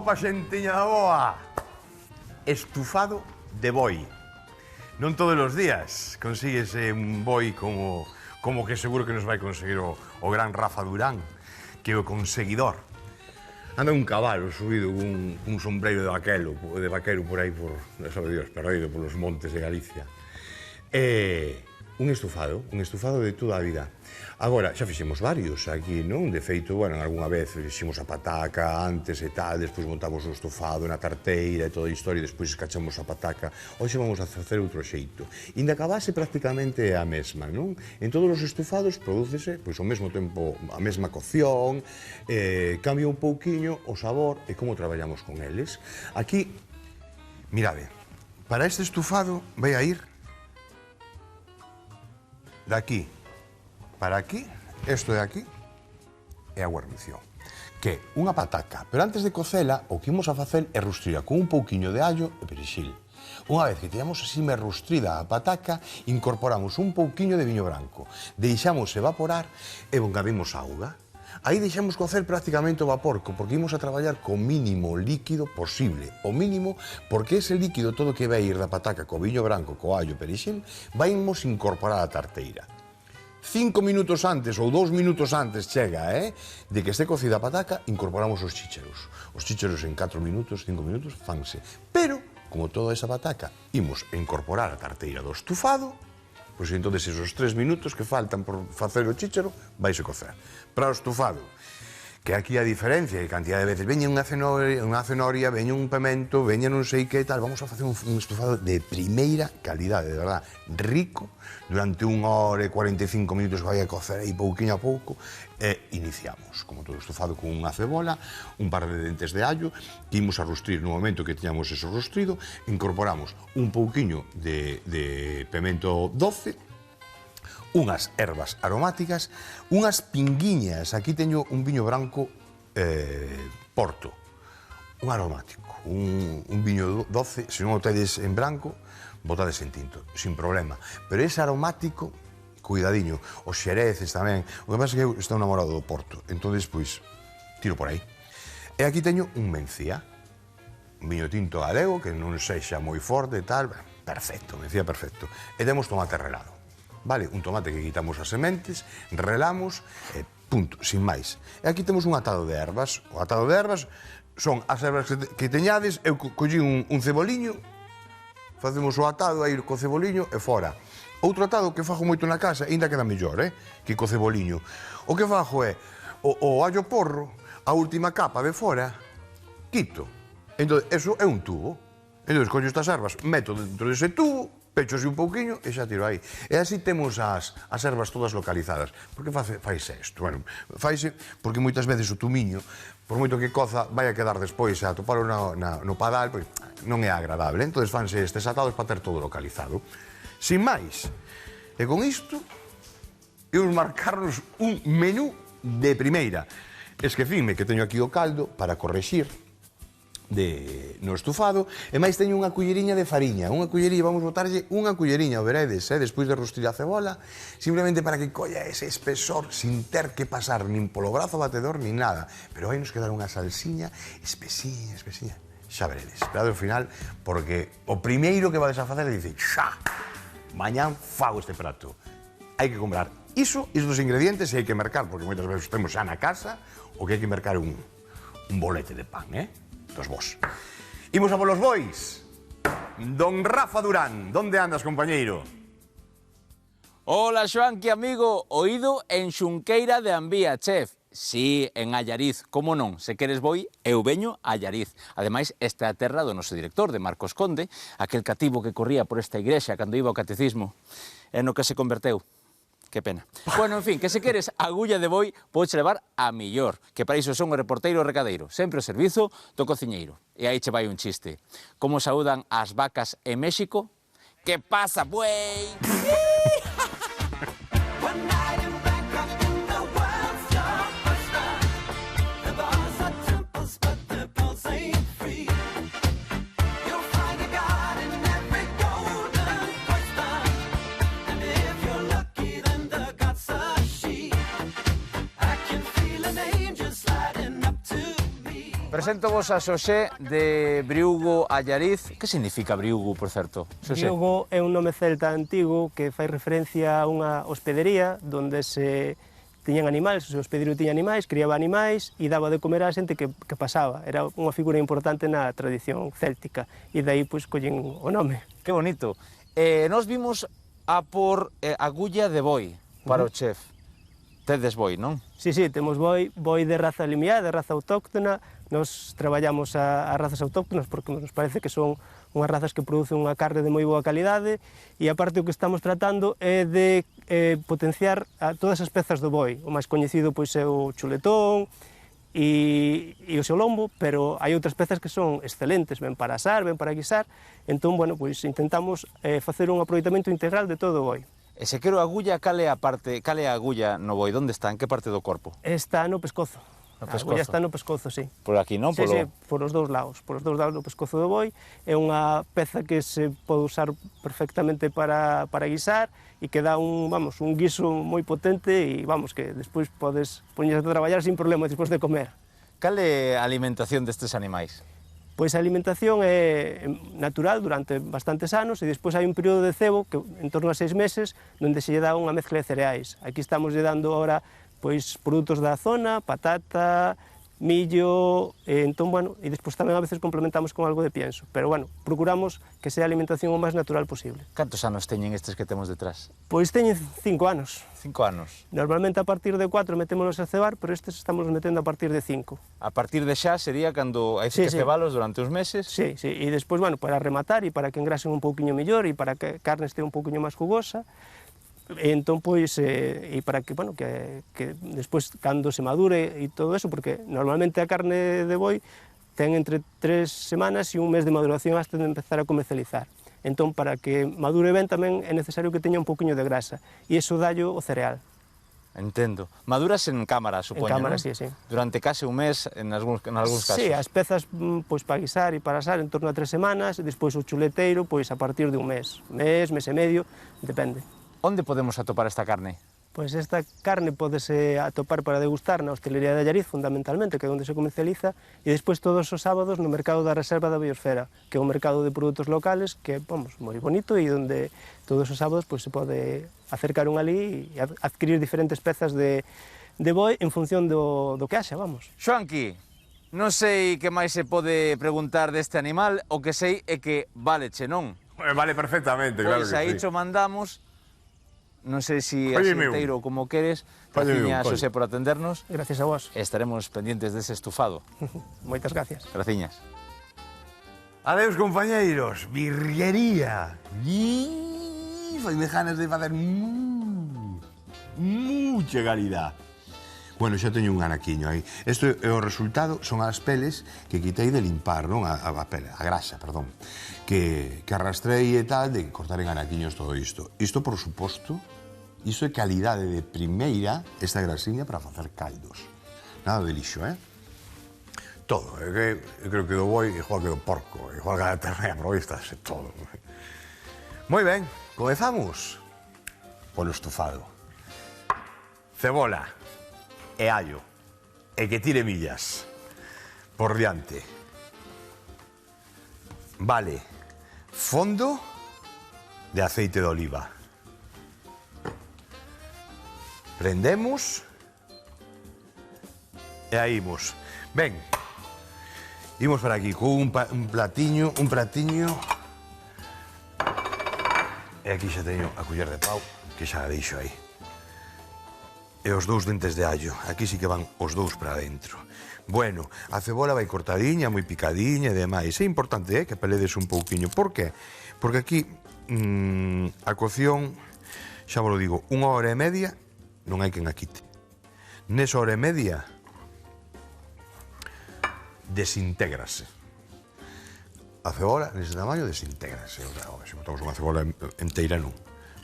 Opa, xentiña da boa! Estufado de boi. Non todos os días consíguese un boi como que seguro que nos vai conseguir o gran Rafa Durán, que é o conseguidor. Anda un cabalo subido un sombreiro de vaquero por aí, sabe Dios, perdido polos montes de Galicia. Un estufado de toda a vida. Agora, xa fixemos varios aquí, non? De feito, bueno, algunha vez fixemos a pataca antes e tal, despois montamos o estufado na tarteira e toda a historia, despois escachamos a pataca. Hoxe vamos a facer outro xeito. Inda que a base prácticamente é a mesma, non? En todos os estufados prodúcese, pois, ao mesmo tempo, a mesma cocción, cambia un pouquiño o sabor e como traballamos con eles. Aquí, mirade, para este estufado vai a ir daqui para aquí, isto de aquí, é a guarnición, que é unha pataca, pero antes de cocela, o que imos a facer é rustrila con un pouquiño de allo e perexil. Unha vez que teñamos así me rustrida a pataca, incorporamos un pouquiño de viño branco, deixamos evaporar e engadimos auga. Aí deixamos cocer prácticamente o vapor, porque imos a traballar co mínimo líquido posible. O mínimo, porque ese líquido todo que vai ir da pataca co viño branco, co allo e perexil, vaimos incorporar a tarteira. 5 minutos antes ou 2 minutos antes chega, de que este cocida a pataca, incorporamos os chícharos. Os chícharos en 4 minutos, 5 minutos, fanse. Pero, como toda esa pataca, imos a incorporar a tarteira do estufado, pois entón esos 3 minutos que faltan por facer o chícharo, vaise cocer. Para o estufado, que aquí a diferencia de cantidad de veces, veña unha cenoria, veña un pemento, veña non sei que tal, vamos a facer un estufado de primeira calidade, de verdad, rico, durante 1 hora e 45 minutos que vai a cocer aí pouquinho a pouco, e iniciamos, como todo estufado, con unha cebola, un par de dentes de allo, que imos a rustrir no momento que teñamos eso rustrido, incorporamos un pouquiño de pemento doce, unhas ervas aromáticas, unhas pinguiñas, aquí teño un viño branco Porto, un aromático, un viño doce, se non o tedes en branco, botades en tinto, sin problema, pero ese aromático, cuidadiño, os xereces tamén, o que pasa é que eu estou enamorado do Porto, entón, pois, tiro por aí. E aquí teño un Mencía, un viño tinto galego, que non sexa moi forte e tal, perfecto, Mencía perfecto, e temos tomate relado. Vale, un tomate que quitamos as sementes, relamos, e punto, sin máis. E aquí temos un atado de ervas. O atado de ervas son as ervas que teñades, eu collí un ceboliño, facemos o atado aí co ceboliño e fora. Outro atado que fago moito na casa, ainda queda mellor, que co ceboliño. O que fago é o allo porro, a última capa de fora, quito. Entón, eso é un tubo. Entón, collo estas ervas, meto dentro dese tubo, pechose un pouquiño e xa tiro aí. E así temos as ervas todas localizadas. Por que faise isto? Bueno, faise porque moitas veces o tumiño, por moito que coza, vai a quedar despois a atopalo no padal, pois non é agradable. Entón fanse estes atados para ter todo localizado. Sin máis. E con isto, imos marcarnos un menú de primeira. Esquecime que teño aquí o caldo para correxir no estufado, e máis teño unha culleriña de fariña, vamos botarlle unha culleriña, o veredes, despois de rostrir a cebola, simplemente para que colla ese espesor sin ter que pasar nin polo brazo batedor nin nada, pero vai nos quedar unha salsiña espesiña, xa veredes, esperado ao final, porque o primeiro que vades a facer é dicir, xa, mañán fago este prato. Hai que comprar iso dos ingredientes e hai que mercar, porque moitas veces temos xa na casa, o que hai que mercar é un bolete de pan, dos vos. Imos a polos bois. Don Rafa Durán, donde andas, compañeiro? Hola, Xoan, que amigo, oído en Xunqueira de Ambía, chef. Sí, en Allariz, como non, se queres boi, eu veño a Allariz. Ademais, esta é a terra do noso director, de Marcos Conde, aquel cativo que corría por esta igrexa cando iba ao catecismo, e no que se converteu. Que pena. Bueno, en fin, que se queres agulla de boi, podes levar a millor, que para iso son o reporteiro e o recadeiro, sempre o servizo do cociñeiro. E aí che vai un chiste. Como saúdan as vacas en México? Que pasa, buey? Presento vos a Xosé de Briugo Allariz. Que significa Briugo, por certo? Xosé. Briugo é un nome celta antigo que fai referencia a unha hospedería onde se tiñan animais, o seu hospedero tiña animais, criaba animais e daba de comer á xente que pasaba. Era unha figura importante na tradición céltica e dai pois collen o nome. Que bonito. Nos vimos a por agulla de boi para o chef. Tedes boi, non? Sí, temos boi de raza limiá, de raza autóctona. Nos traballamos a razas autóctonas porque nos parece que son unhas razas que producen unha carne de moi boa calidade e aparte o que estamos tratando é de potenciar a todas as pezas do boi. O máis coñecido pois é o chuletón e o seu lombo, pero hai outras pezas que son excelentes, ben para asar, ben para guisar. Entón, bueno, pois intentamos facer un aproveitamento integral de todo o boi. E se quero agulla, cal é a agulla no boi? Onde está? En que parte do corpo? Está no pescozo. No pescozo. A agulla está no pescozo, sí. Por aquí, non? Sí, por os dous lados. Por os dous lados do pescozo do boi. É unha peza que se pode usar perfectamente para guisar e que dá un guiso moi potente e, que despois podes poñerse a traballar sin problema despois de comer. Cal é a alimentación destes animais? Pois a alimentación é natural durante bastantes anos e despois hai un período de cebo, que en torno a 6 meses, onde se lle dá unha mezcla de cereais. Aquí estamos lle dando ahora pois produtos da zona, patata, millo, entón, e despois tamén a veces complementamos con algo de pienso. Pero, procuramos que sea a alimentación o máis natural posible. Cantos anos teñen estes que temos detrás? Pois teñen 5 anos. 5 anos. Normalmente a partir de 4 metémonos a cebar, pero estes estamos metendo a partir de 5. A partir de xa sería cando hai que cebalos durante uns meses? Sí, e despois, para rematar e para que engrasen un pouquiño mellor e para que a carne este un pouquiño máis jugosa, e entón, pois, e para que, que despois, cando se madure e todo eso, porque normalmente a carne de boi ten entre 3 semanas e un mes de maduración hasta de empezar a comercializar. Entón, para que madure ben tamén é necesario que teña un pouquiño de grasa, e iso dallo o cereal. Entendo. Maduras en cámara, supoño, en cámara, non? Sí. Durante case un mes, en algúns casos. Sí, as pezas, pois, para guisar e para asar en torno a 3 semanas, e despois o chuleteiro, pois, a partir de un mes. Mes e medio, depende. Onde podemos atopar esta carne? Pois esta carne pódese atopar para degustar na hostelería de Allariz, fundamentalmente, que é onde se comercializa, e despois todos os sábados no mercado da Reserva da Biosfera, que é un mercado de produtos locales que é, moi bonito e onde todos os sábados pois, se pode acercar un ali e adquirir diferentes pezas de boi en función do que haxa, vamos. Xoanqui, non sei que máis se pode preguntar deste animal, o que sei é que valeche, non? Vale perfectamente, claro que sí. Pois aí cho mandamos. Non sei se aseiteiro ou como queres. Graciña, Xosé, por atendernos. Gracias a vos. Estaremos pendientes dese estufado. Moitas gracias. Graciñas. Adeus, compañeiros. Birrería. Faime ganas de facer mucha calidad. Bueno, xa teño un anaquiño aí. Isto é o resultado, son as peles que quitei de limpar, non? A grasa, perdón. Que arrastrei e tal, de cortar en anaquiños todo isto. Isto, por suposto, isto é calidade de primeira, esta grasiña, para facer caldos. Nada de lixo, Todo. Eu creo que do boi igual que do porco, igual que da ternera, provistas, todo. Moi ben, comezamos polo estufado. Cebola e allo, e que tire millas por diante. Vale, fondo de aceite de oliva. Prendemos e aí imos. Ben, imos para aquí con un platiño, e aquí xa teño a culler de pau, que xa a deixo aí. E os 2 dentes de allo. Aquí sí que van os 2 para dentro. Bueno, a cebola vai cortadiña, moi picadiña e demais. É importante que peledes un pouquiño. Por qué? Porque aquí a cocción, xa vos lo digo, 1 hora e media non hai quen a quite. Nesa hora e media desintégrase. A cebola, nese tamaño, desintégrase. Se botamos unha cebola enteira non,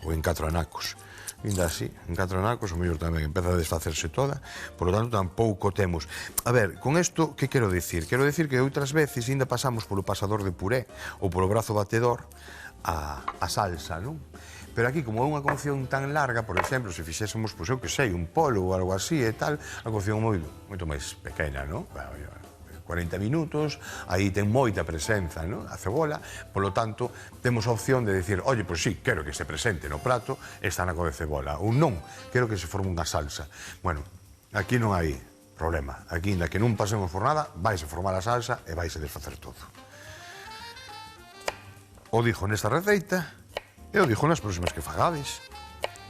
ou en 4 anacos. Ainda así, en 4 anacos, o mellor tamén empeza a desfacerse toda, por lo tanto, tampouco temos. A ver, con isto, que quero dicir? Quero dicir que outras veces ainda pasamos polo pasador de puré ou polo brazo batedor a salsa, non? Pero aquí, como é unha cocción tan larga, por exemplo, se fixésemos, pois eu que sei, un polo ou algo así e tal, a cocción é moito máis pequena, non? 40 minutos, aí ten moita presenza, non? A cebola, polo tanto, temos a opción de decir, oye, pois sí, quero que se presente no prato esta naco de cebola, ou non, quero que se forme unha salsa. Bueno, aquí non hai problema, aquí, inda que non pasemos por nada, vaise formar a salsa e vaise desfacer todo. O dixo nesta receita, e o dixo nas próximas que fagades.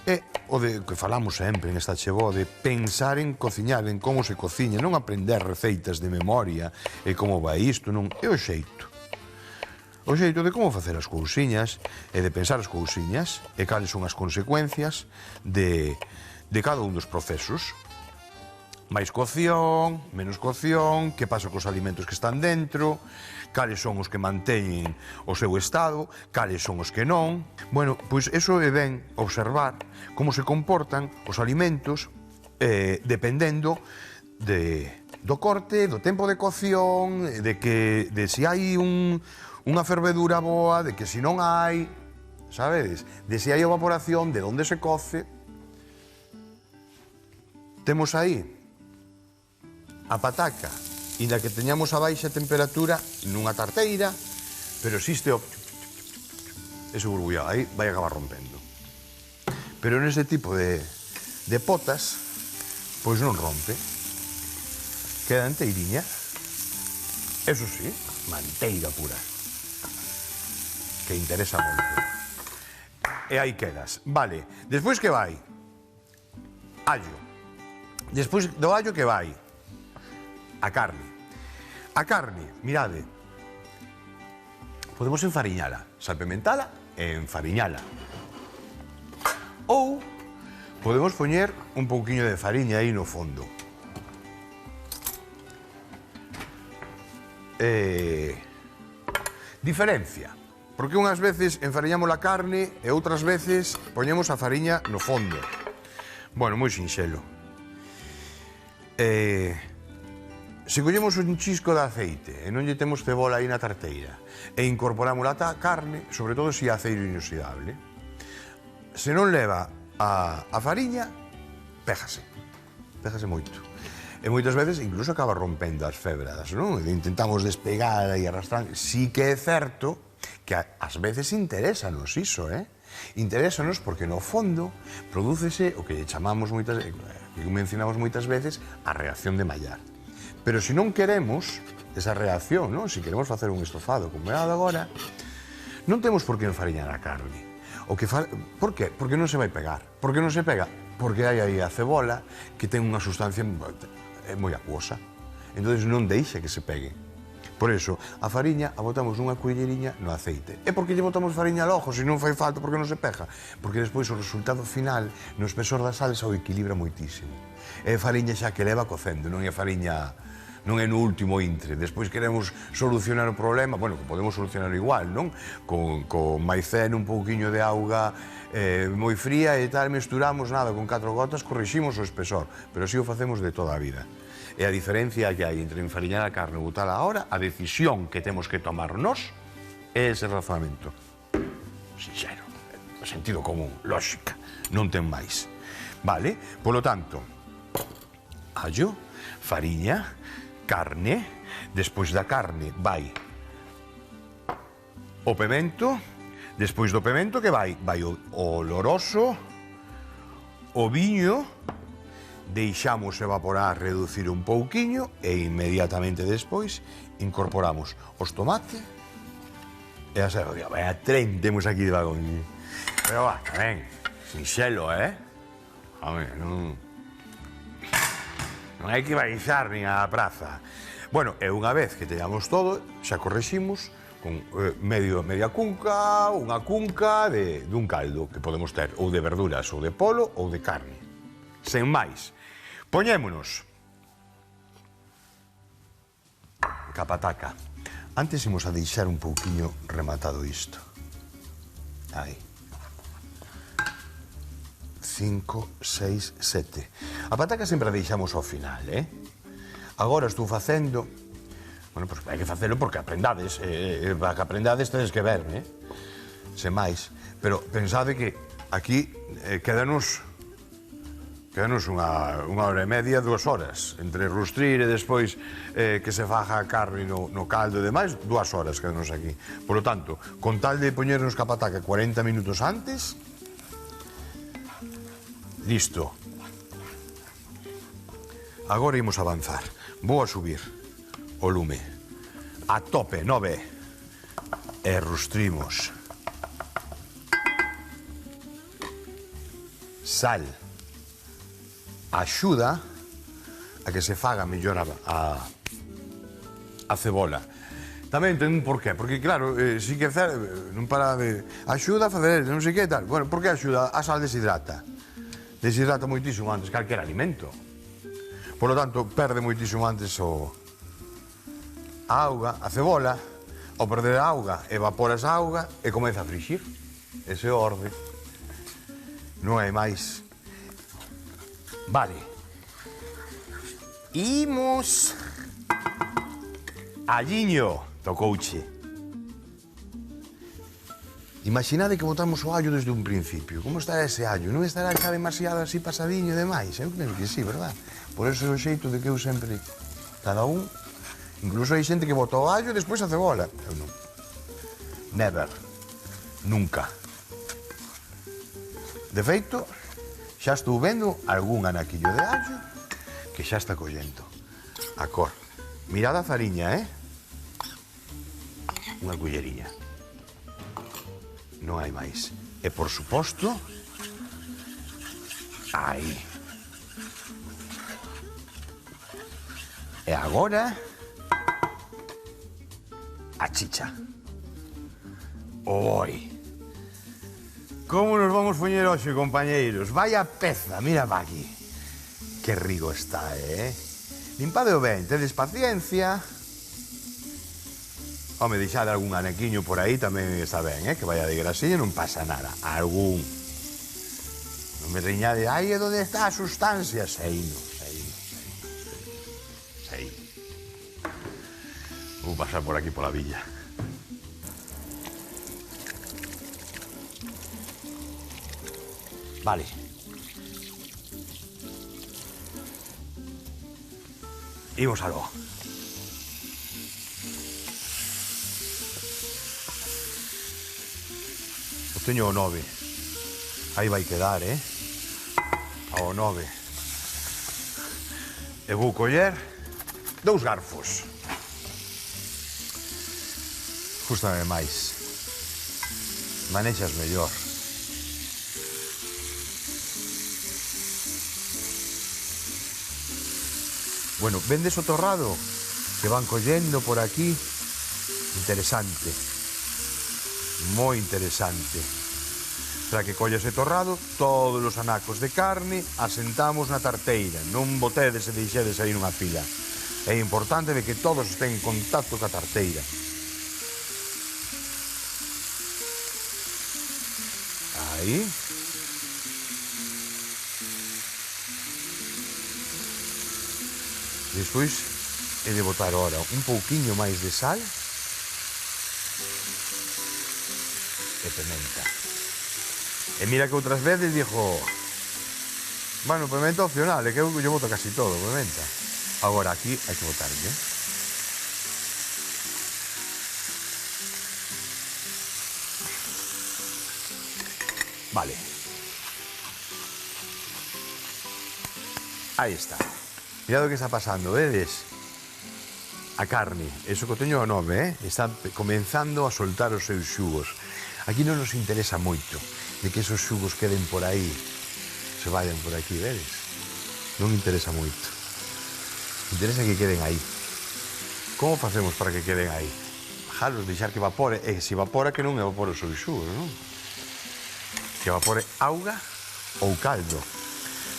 É o de que falamos sempre en esta chegó de pensar en cociñar, en como se cociña, non aprender receitas de memoria e como vai isto, non é o xeito. O xeito de como facer as cousiñas e de pensar as cousiñas e cales son as consecuencias de cada un dos procesos. máis cocción, menos cocción, que pasa cos alimentos que están dentro, cales son os que manteñen o seu estado, cales son os que non. Bueno, pois eso é ben observar como se comportan os alimentos dependendo do corte, do tempo de cocción, de si hai unha fervedura boa, de que si non hai, sabedes? De si hai evaporación, de onde se coce. Temos aí a pataca, inda que teñamos a baixa temperatura nunha tarteira, pero existe ese burbullado, aí vai acabar rompendo. Pero nese tipo de potas, pois non rompe, queda enteiriña, eso sí, manteira pura, que interesa moito. E aí quedas. Vale, despois que vai? Allo. Despois do allo que vai? A carne. A carne, mirade, podemos enfariñala, salpimentala e enfariñala. Ou podemos poñer un pouquiño de fariña aí no fondo. Diferencia, porque unhas veces enfariñamos a carne e outras veces poñemos a fariña no fondo. Bueno, moi sinxelo. Se collemos un chisco de aceite e non lle temos cebola aí na tarteira e incorporamos a carne, sobre todo se é aceiro inoxidable, se non leva a fariña, péjase moito. E moitas veces incluso acaba rompendo as fébradas, non? Intentamos despegar e arrastrar. Sí que é certo que ás veces interésanos iso, Interésanos porque no fondo prodúcese o que chamamos moitas, que mencionamos moitas veces, a reacción de Maillard. Pero se non queremos esa reacción, non? Se queremos facer un estofado como é agora, non temos por que enfariñar a carne. Por qué? Porque non se vai pegar. Por que non se pega? Porque hai aí a cebola que ten unha sustancia moi acuosa. Entón non deixa que se pegue. Por eso, a fariña a botamos unha cuilleriña no aceite. E por que lle botamos fariña ao ojo se non fai falta, porque non se pega? Porque despois o resultado final no espesor da salsa o equilibra moitísimo. É fariña xa que leva cocendo, non é fariña, non é no último intre. Despois queremos solucionar o problema, bueno, que podemos solucionar igual, non? Con maicena, un pouquiño de auga moi fría e tal, mesturamos nada, con 4 gotas corriximos o espesor, pero así o facemos de toda a vida. E a diferencia que hai entre enfariñar a carne e botala ahora, a decisión que temos que tomar nós é ese razonamento. Sinxero, sentido común, lógica, non ten máis. Vale? Polo tanto, allo, fariña, carne, despois da carne vai o pemento, despois do pemento que vai? Vai o oloroso, o viño, deixamos evaporar, reducir un pouquiño e inmediatamente despois incorporamos os tomates e a cebolla. Vaya tren temos aquí de vagón. Pero va, tamén, sinxelo, Home, non hai que baixar nin a praza. Bueno, e unha vez que teñamos todo, xa correximos con media cunca, unha cunca dun caldo que podemos ter ou de verduras, ou de polo, ou de carne. Sen máis. Poñémonos ca pataca. Antes imos a deixar un pouquiño rematado isto. Aí. 5, 6, 7. A pataca sempre a deixamos ao final, Agora estou facendo... Bueno, pois hai que facelo porque aprendades. Para que aprendades tedes que verme, Sen máis. Pero pensade que aquí quédanos Quedanos unha hora e media, 2 horas. Entre rustrir e despois que se faja a carne no caldo e demais, 2 horas quedanos aquí. Por lo tanto, con tal de poñernos ca pataca 40 minutos antes, listo. Agora imos avanzar. Vou a subir o lume a tope, 9, e rustrimos. Sal. Axuda a que se faga mellor a cebola. Tamén ten un porqué, porque claro, si que non para de... Axuda a facer non sei que tal. Bueno, por que axuda? A sal deshidrata. Deshidrata moitísimo antes calquer alimento. Por lo tanto, perde moitísimo antes a auga, a cebola. Ao perder a auga, evaporas a auga e comeza a frixir. Ese orde. Non hai máis. Vale. Imos. Alliño. Tocouche. Imaginade que botamos o allo desde un principio. Como estará ese allo? Non estará xa demasiado así pasadiño e demais? Eu creo que sí, verdad? Por eso é o xeito de que eu sempre... Cada un... Incluso hai xente que bota o allo e despois a cebola. Eu non. Never. Nunca. De feito, xa estou vendo algún anaquillo de allo que xa está collendo a cor. Mirad a fariña, Unha culleriña. Non hai máis. E, por suposto, aí. E agora, a chicha. Oi. Como nos vamos poñer hoxe, compañeiros? Vaya peza, mira pa aquí. Que rico está, Limpadeo ben, tedes paciencia. Home, deixade algún anequiño por aí tamén está ben, que vaya de grasiño, non pasa nada. Algún. Non me riñade, aí é onde está a sustancia. Sei. Vou pasar por aquí pola villa. Vale. Imos aló. O teño o 9. Aí vai quedar, Ao 9. E vou coller 2 garfos. Gústame máis. Manexas mellor. Bueno, vendes o torrado que van collendo por aquí. Interesante. Moi interesante. Para que colla ese torrado, todos os anacos de carne asentamos na tarteira. Non botedes e deixedes aí nunha fila. É importante de que todos estén en contacto ca tarteira. Aí. Despois he de botar ahora un pouquiño máis de sal e pimenta. E mira que outras veces dixo, bueno, pimenta opcional, é que eu boto casi todo, pimenta. Agora aquí hai que botarlle. Vale. Aí está. Mirad o que está pasando, vedes? A carne, eso que teño o 9, está comenzando a soltar os seus xugos. Aquí non nos interesa moito de que esos xugos queden por aí, se vayan por aquí, vedes? Non interesa moito. Interesa que queden aí. Como facemos para que queden aí? Bajalos, deixar que evapore, e se evapora que non evapore os seus xugos, non? Que evapore auga ou caldo.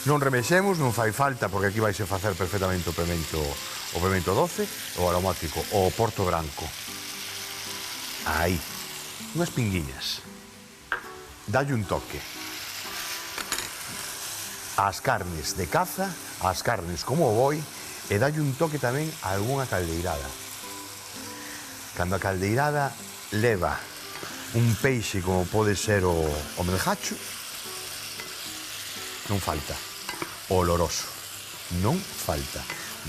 Non remexemos, non fai falta, porque aquí vaise facer perfectamente o pimento doce, o aromático, o porto branco. Aí. Unhas pinguiñas. Dalle un toque. As carnes de caza, as carnes como o boi, e dalle un toque tamén a algunha caldeirada. Cando a caldeirada leva un peixe como pode ser o melgacho, non falta. oloroso. Non falta.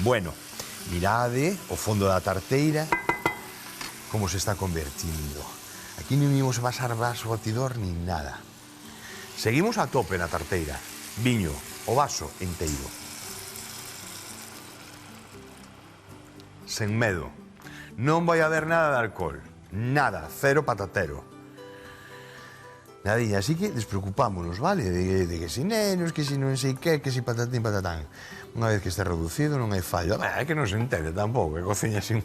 Bueno, mirade o fondo da tarteira como se está convertindo. Aquí non imos pasar vaso batidor ni nada. Seguimos a tope na tarteira. Viño, o vaso enteiro. Sen medo. Non vai haber nada de alcohol. Nada, cero patatero. Nadiña, así que despreocupámonos, vale? De que si nenos, que si non sei que si patatín, patatán. Unha vez que este reducido non hai fallo. É que non se entende tampouco, que cociña sin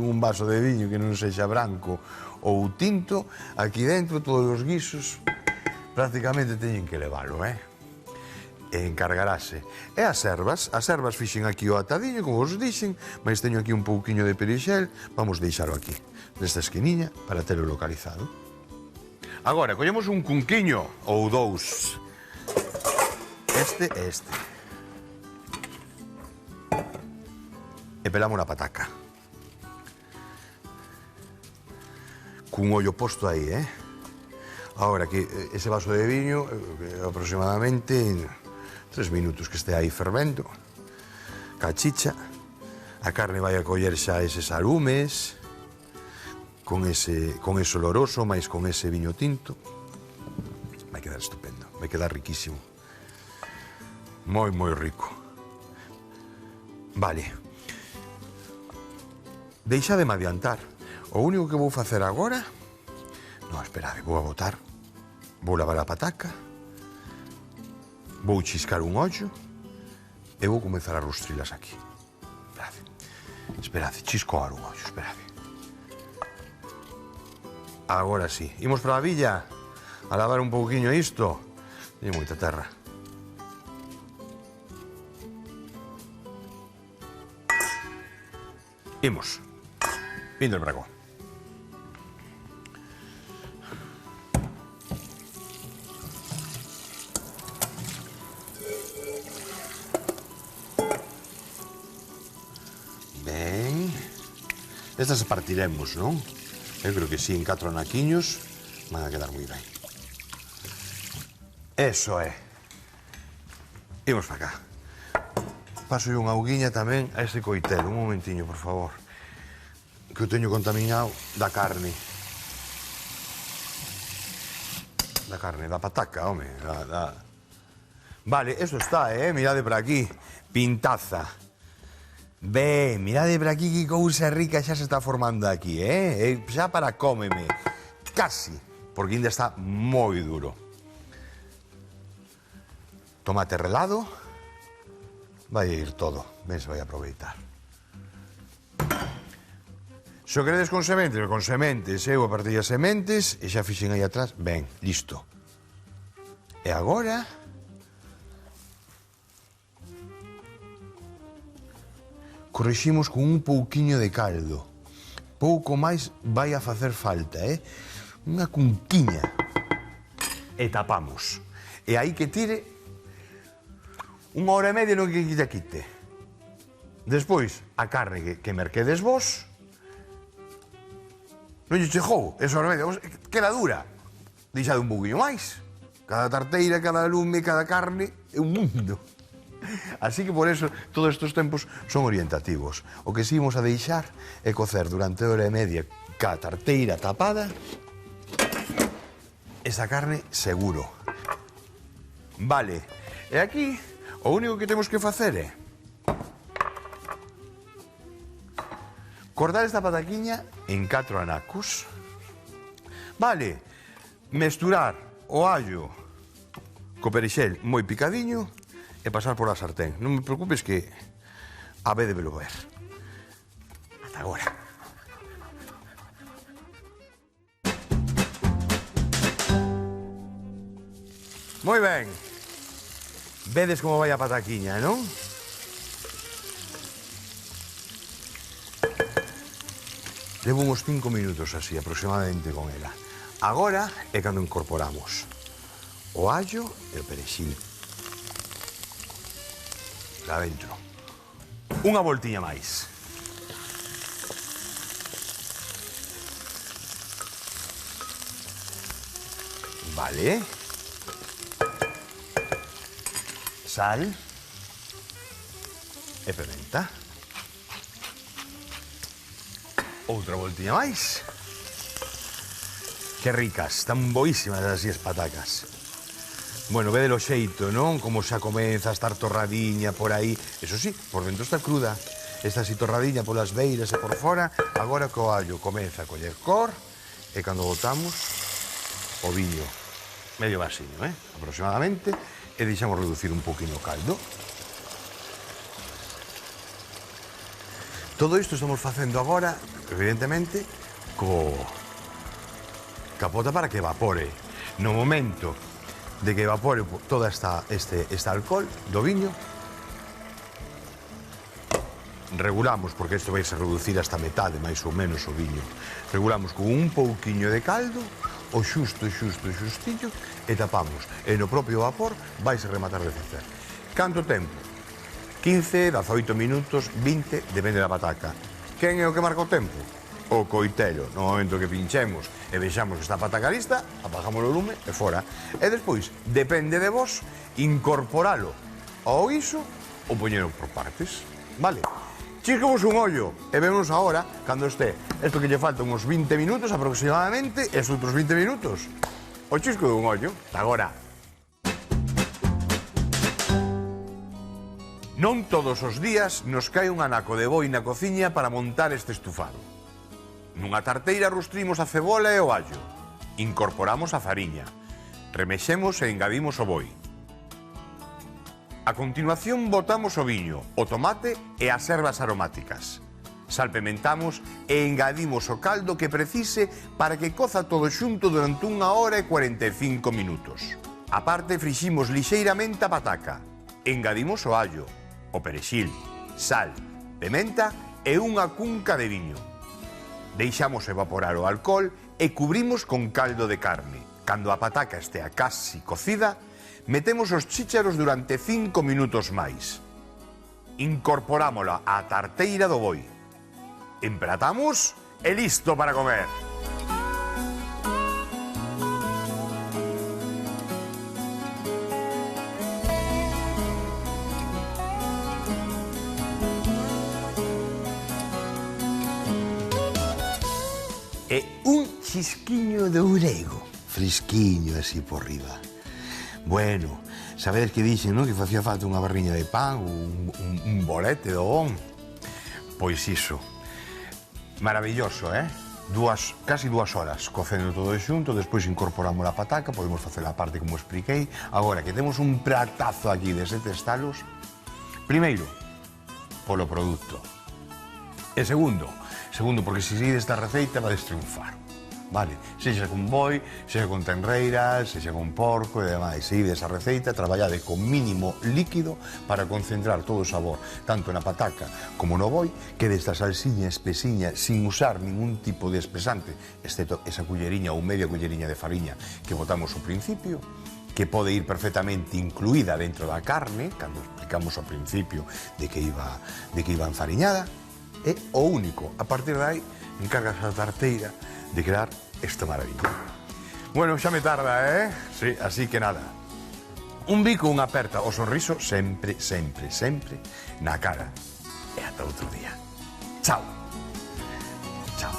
un vaso de viño que non sexa branco ou tinto, aquí dentro todos os guisos prácticamente teñen que leválo, E encargarase. E as ervas fixen aquí o atadiño, como vos dixen, mas teño aquí un pouquiño de perixel, vamos deixalo aquí, nesta esquiniña, para telo localizado. Agora, collemos un cunquiño ou dous. Este e este. E pelamos na pataca. Cun ollo posto aí, Agora que ese vaso de viño, aproximadamente 3 minutos que este aí fervendo, ca chicha, a carne vai a coller xa eses arumes, con ese oloroso, máis con ese viño tinto. Vai quedar estupendo, vai quedar riquísimo. Moi, moi rico. Vale. Deixademe adiantar. O único que vou facer agora... Non, esperade, vou a botar. Vou lavar a pataca. Vou chiscar un ollo. E vou comezar a rustrilas aquí. Esperade, chisco ahora un ollo, esperade. Agora sí. Imos para a villa a lavar un pouquiño isto. Teño moita terra. Imos. Vindo el bragón. Ben. Estas partiremos, non? Eu creo que sí, en 4 anaquiños van a quedar moi ben. Eso é. Imos para cá. Paso unha auguiña tamén a ese coitelo. Un momentiño, por favor. Que o teño contaminado da carne. Da carne, da pataca, home. Vale, eso está, mirade por aquí. Pintaza. Ben, mirade por aquí que cousa rica xa se está formando aquí, xa para cómeme. Casi, porque ainda está moi duro. Tomate relado. Vai a ir todo, ben se vai a aproveitar. Se o queredes con sementes, eu a partir das sementes, e xa fixen aí atrás, ben, listo. E agora... corriximos con un pouquiño de caldo. Pouco máis vai a facer falta, Unha cunquiña. E tapamos. E aí que tire 1 hora e media non que quite. Despois, a carne que merquedes vos, non lle chegou, esa hora e media, queda dura. Deixade un pouquiño máis. Cada tarteira, cada lume, cada carne, é un mundo. Así que por eso todos estes tempos son orientativos. O que si imos a deixar é cocer durante hora e media ca tarteira tapada esa carne seguro. Vale, e aquí o único que temos que facer é cortar esta pataquiña en 4 anacos. Vale, mesturar o allo co perexel moi picadiño e pasar por a sartén. Non me preocupes que a vez de velo ver. Ata agora. Moi ben. Vedes como vai a pataquiña, non? Levo uns 5 minutos así, aproximadamente, con ela. Agora é cando incorporamos o allo e o perexil. Lá dentro. Unha voltiña máis. Vale. sal e pimenta. Outra voltiña máis. Que ricas, tan boísimas así as patacas. Bueno, vede lo xeito, non? Como xa comeza a estar torradiña por aí. Eso sí, por dentro está cruda. Está así torradiña polas beiras e por fora. Agora co allo comeza a coller cor. E cando botamos o viño, medio vasiño, aproximadamente, e deixamos reducir un poquinho o caldo. Todo isto estamos facendo agora, evidentemente, co capota para que evapore. No momento de que evapore toda este alcohol do viño, regulamos, porque isto vai a reducir hasta metade, máis ou menos, o viño. Regulamos con un pouquiño de caldo, o xustillo, e tapamos. E no propio vapor vais a rematar de facer. Canto tempo? 15, 18 minutos, 20, depende da pataca. Quen é o que marca o tempo? O coitelo. No momento que pinchemos e vexamos que está a pataca lista, apagamos o lume e fora. E despois, depende de vos, incorporalo ao guiso ou poñelo por partes. Vale? Chisquemos un ollo e vemos agora, cando este, isto que lle falta uns 20 minutos aproximadamente, e outros 20 minutos, o chisco de un ollo. Agora, non todos os días nos cae un anaco de boi na cociña para montar este estufado. Nunha tarteira rustrimos a cebola e o allo, incorporamos a fariña, remexemos e engadimos o boi. A continuación botamos o viño, o tomate e as ervas aromáticas. Salpementamos e engadimos o caldo que precise para que coza todo xunto durante 1 hora e 45 minutos. A parte friximos lixeiramente a pataca. Engadimos o allo, o perexil, sal, pimenta e unha cunca de viño. Deixamos evaporar o alcohol e cubrimos con caldo de carne. Cando a pataca estea casi cocida, metemos os chícharos durante 5 minutos máis. Incorporámola á tarteira do boi. Empratamos e listo para comer. E un chisquiño de orego, fresquiño así por riba. Bueno, sabedes que dixen, non? Que facía falta unha barriña de pan, un bolete do bon. Pois iso. Maravilloso, casi 2 horas cocendo todo xunto, despois incorporamos a pataca, podemos facer a parte como expliquei. Agora que temos un pratazo aquí de 7 estalos, primeiro, polo produto. E segundo, porque se seguides esta receita vades triunfar. Vale, sexa con boi, sexa con tenreiras, sexa con porco e demais. Seguide esa receita, traballade con mínimo líquido para concentrar todo o sabor, tanto na pataca como no boi, que desta salsiña espesiña, sin usar ningún tipo de espesante, excepto esa culleriña ou media culleriña de fariña que botamos ao principio, que pode ir perfectamente incluída dentro da carne, cando explicamos ao principio de que iba enfariñada, é o único. A partir de aí, encargas a tarteira de crear esta maravilla. Bueno, xa me tarda, Sí, así que nada. Un bico, unha aperta, o sorriso sempre, sempre, sempre na cara. E ata outro día. Chao. Chao.